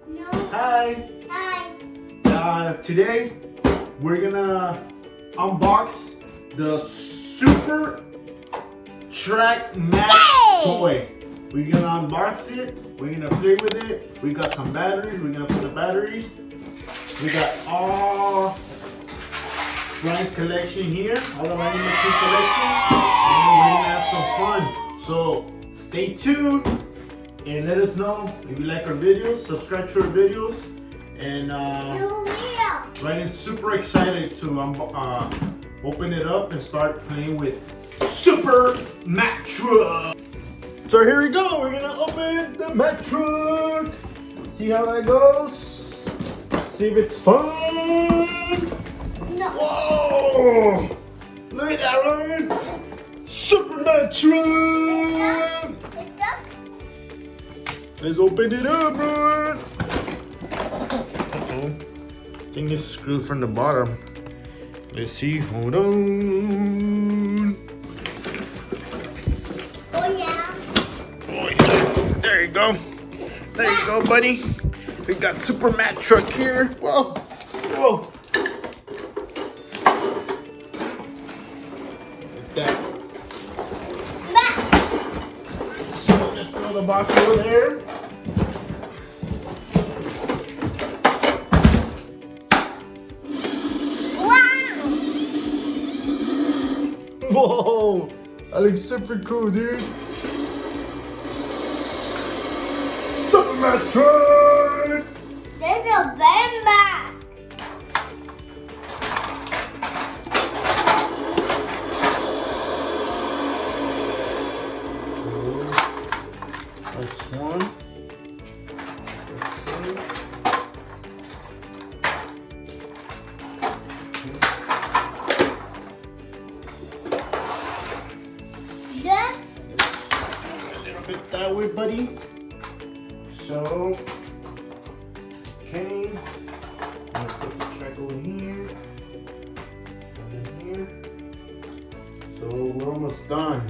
No. Hi. Hi. Today we're gonna unbox the Super Track Mack toy. We're gonna unbox it. We're gonna play with it. We got some batteries. We're gonna put the batteries. We got all Ryan's collection here, all the Ryan McKee collection, and we're gonna have some fun. So stay tuned and let us know if you like our videos. Subscribe to our videos, and Ryan's super excited to open it up and start playing with Super Mack Truck. So here we go. We're gonna open the Mack Truck. See how that goes. See if it's fun. No. Whoa! Look at that, Ryan! Super Mack Truck! Let's open it up, Ryan! Uh-oh. I think it's screwed from the bottom. Let's see. Hold on. Oh yeah. Oh yeah. There you go. There you go, buddy. We got Super Mack Truck here. Whoa! Whoa! That. So just throw the box over there. Wow. Whoa! That looks super cool, dude. Super Mack Truck! There's a band bag. That's one. Yeah. A little bit that way, buddy. So, okay. I'm gonna put the track over here. And then here. So we're almost done.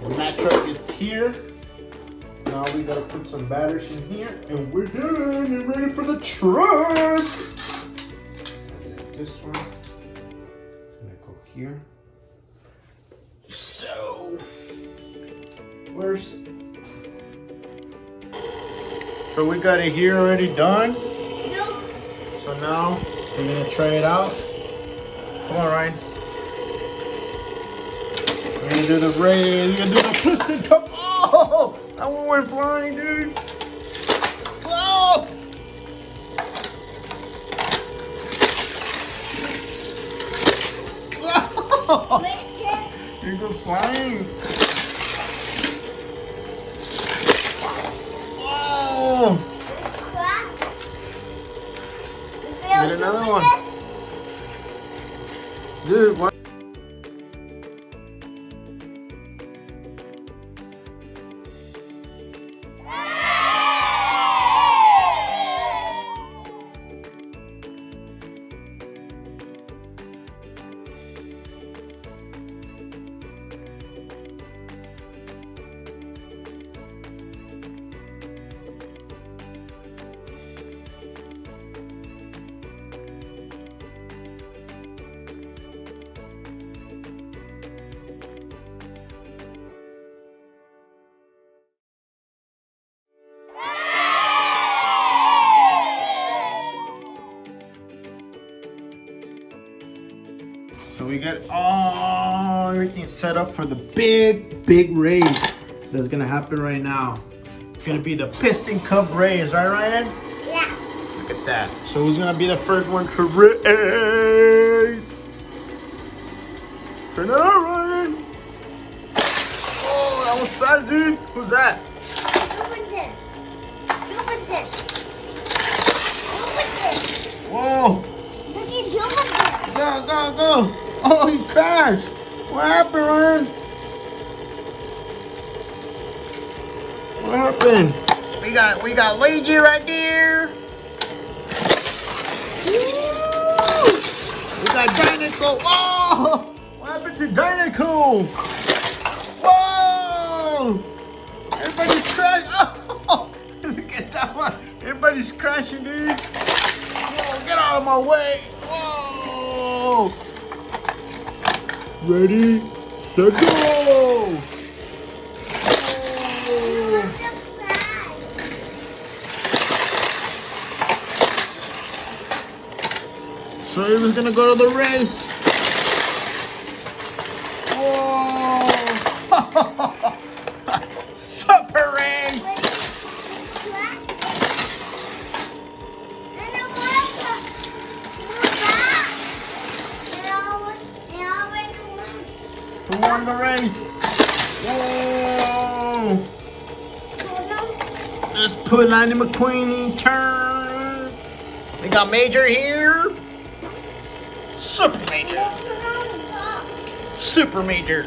The Mack Truck is here. Now we gotta put some batteries in here, and we're done and ready for the truck. This one, it's gonna go here. So, so we got it here already done. Nope. So now we're gonna try it out. Come on, Ryan. We're gonna do the race. We're gonna do the piston cup. Oh! That one went flying, dude. Whoa! Whoa! It goes flying. Whoa! Get another one. Dude, what? So we got everything set up for the big race that's gonna happen right now. It's gonna be the Piston Cup race, right, Ryan? Yeah. Look at that. So who's gonna be the first one to race? Turn it on, Ryan. Oh, that was fast, dude. Who's that? Whoa. Look at Jupiter. Go, go, go. Oh, he crashed. What happened, Ryan? What happened? We got Luigi right there. Woo! We got Dynaco. Oh! What happened to Dynaco? Whoa! Everybody's crashed. Oh! Look at that one. Everybody's crashing, dude. Whoa, get out of my way. Whoa. Ready, set, go. Whoa. So he was gonna go to the race. Whoa! Super race! Who won the race? Whoa! Let's put Lightning McQueen in turn. We got Major here. Super Major. Super Major.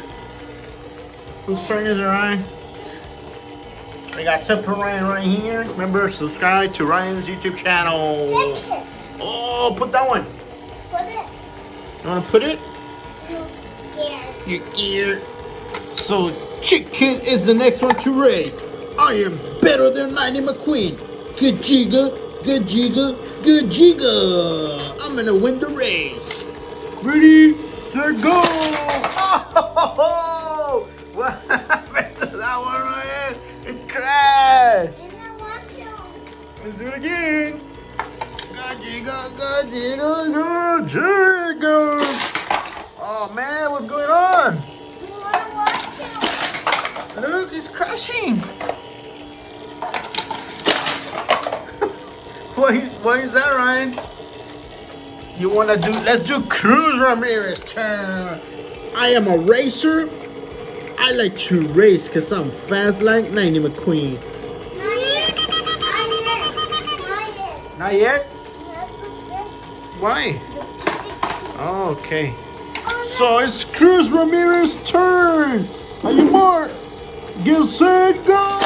Whose turn is it, Ryan? We got Super Ryan right here. Remember, subscribe to Ryan's YouTube channel. Oh, put that one. Put it. You want to put it? Here. Your ear. So, Chicken is the next one to race. I am better than Lightning McQueen. Good jigga, good jigga, good jigga. I'm gonna win the race. Ready, set, go! Oh! What happened to that one, Ryan? It crashed. Let's do it again. Good jigga, good jigga, good jigga. Oh man, what's going on? Look, it's crashing. Why is that, Ryan? You wanna do? Let's do Cruz Ramirez turn. I am a racer. I like to race because I'm fast like Lightning McQueen. Not yet? Why? Oh, okay. So it's Cruz Ramirez's turn. Are you marked? Get set, go!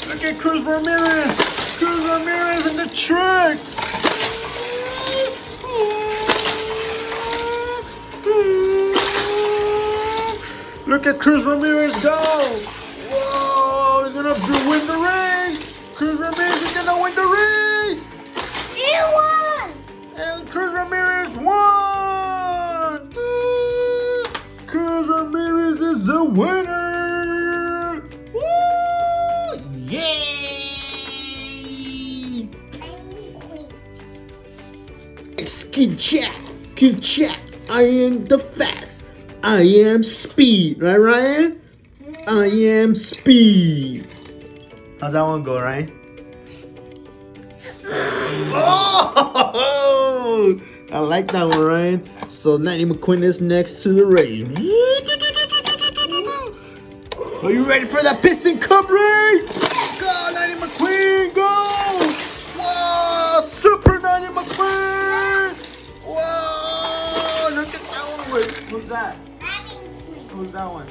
Look at Cruz Ramirez. Cruz Ramirez in the track. Look at Cruz Ramirez go. Whoa, he's gonna win the race. Cruz Ramirez is gonna win the race. He won. And Cruz Ramirez won. Cruz Ramirez is the winner. Woo! Yay! Kid chat. I am the fast. I am speed. Right, Ryan? I am speed. How's that one go, Ryan? Oh! I like that one, Ryan. So Lightning McQueen is next to the race. Are you ready for that piston cup race? Go, Lightning McQueen, go! Whoa, Super Lightning McQueen! Whoa, look at that one. Wait, who's that? Who's that one?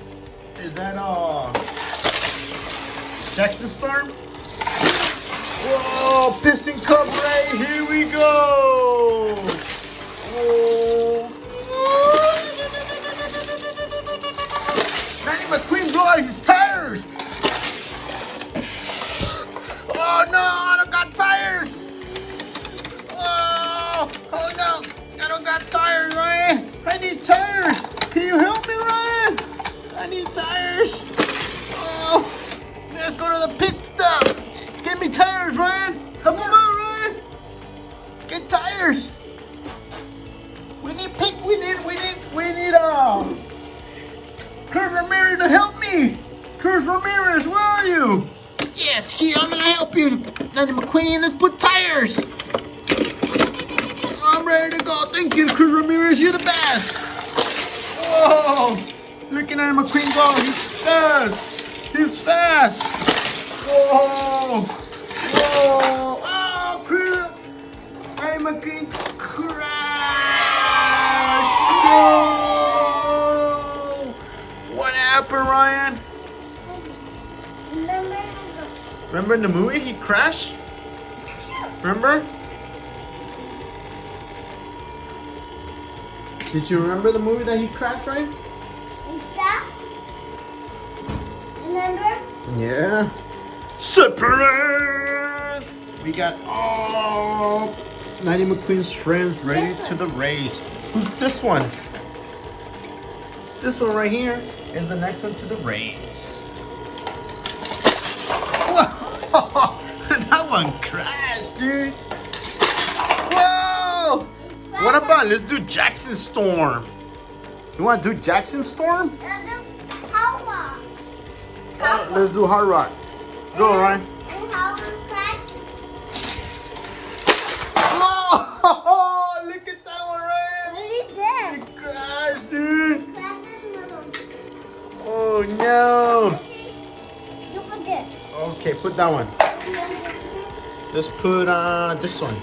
Is that Jackson Storm? Whoa, piston cup race, here we go! Whoa. Lightning McQueen blew out his tires! Oh no, I don't got tires! Oh no, I don't got tires, Ryan! I need tires! Can you help me, Ryan? I need tires! Oh, let's go to the pit stop! Get me tires, Ryan! Help me out, Ryan! Get tires! We need Cruz Ramirez to help me! Cruz Ramirez, where are you? Yes, here, I'm gonna help you, Lightning McQueen. Let's put tires! I'm ready to go. Thank you, Cruz Ramirez. You're the best! Whoa! Look at Lightning McQueen go. He's fast! He's fast! Whoa! Whoa! Oh, Cruz! Lightning McQueen crashed! No! What happened, Ryan? Remember in the movie he crashed? Remember? Did you remember the movie that he crashed, right? Remember? Yeah. Surprise! We got all Nighty McQueen's friends ready to the race. Who's this one? This one right here is the next one to the race. Whoa! That one crashed, dude. Whoa! What about let's do Jackson Storm? You want to do Jackson Storm? Let's do Hard Rock. Go, Ryan. Oh, look at that one, Ryan. What is that? It crashed, dude. Oh, no. Look at this. Okay, put that one. Let's put this one.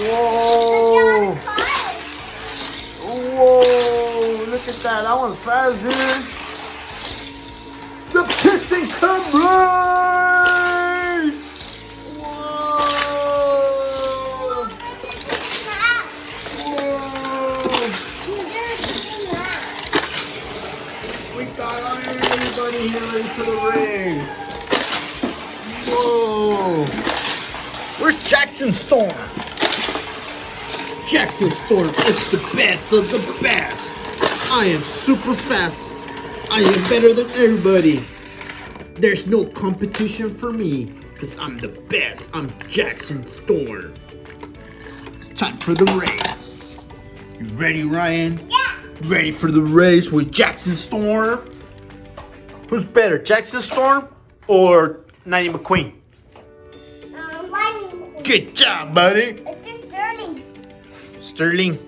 Whoa! Whoa! Look at that. That one's fast, dude. The Piston Cup race! Whoa! Whoa! We got everybody here ready for the race. Whoa! Where's Jackson Storm? Jackson Storm is the best of the best. I am super fast. I am better than everybody. There's no competition for me because I'm the best. I'm Jackson Storm. It's time for the race. You ready, Ryan? Yeah. Ready for the race with Jackson Storm? Who's better, Jackson Storm or Nighty McQueen? Good job, buddy. It's just Sterling. Sterling.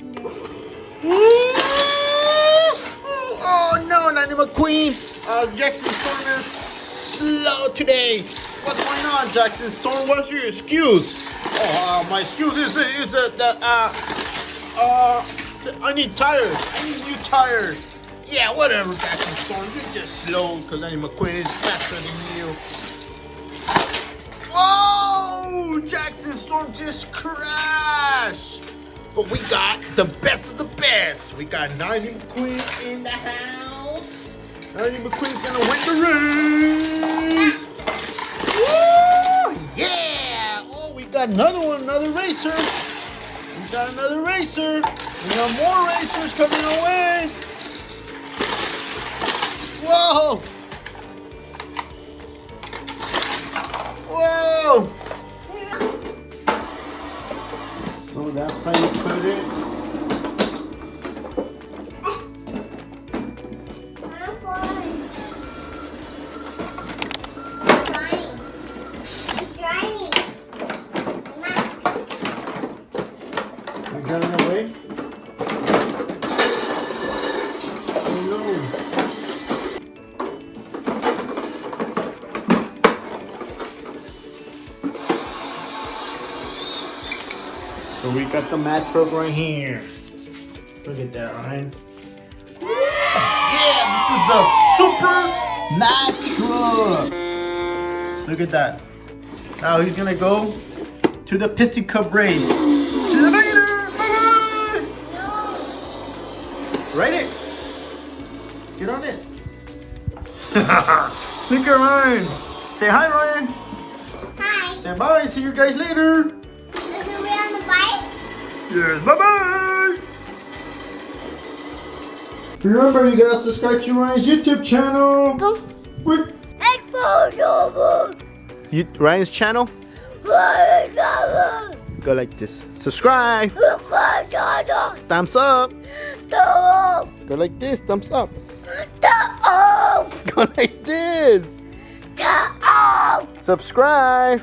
Oh no, Nighty McQueen. Jackson Storm is slow today. What's going on, Jackson Storm? What's your excuse? Oh, my excuse is that I need tires. I need new tires. Yeah, whatever, Jackson Storm. You're just slow because Nighty McQueen is faster than you. Whoa! Jackson Storm just crashed. But we got the best of the best. We got Nighty McQueen in the house. Nighty McQueen's gonna win the race. Woo! Yeah! Oh, we got another racer. We got another racer. We got more racers coming our way. Whoa! Whoa! So that's how you put it. I'm falling. I'm trying. We got it away. Oh no. So we got the Mack truck right here. Look at that, Ryan. Yeah, this is the Super Mack truck. Look at that. Now he's gonna go to the Piston Cup race. See you later. Bye bye. Ride it. Get on it. Look at Ryan. Say hi, Ryan. Hi. Say bye. See you guys later. Is we on the bike? Yes, bye-bye! Remember, you gotta subscribe to Ryan's YouTube channel. Go. What? Ryan's channel? Go like this. Subscribe. Thumbs up. Go like this. Thumbs up. Go like this. Subscribe.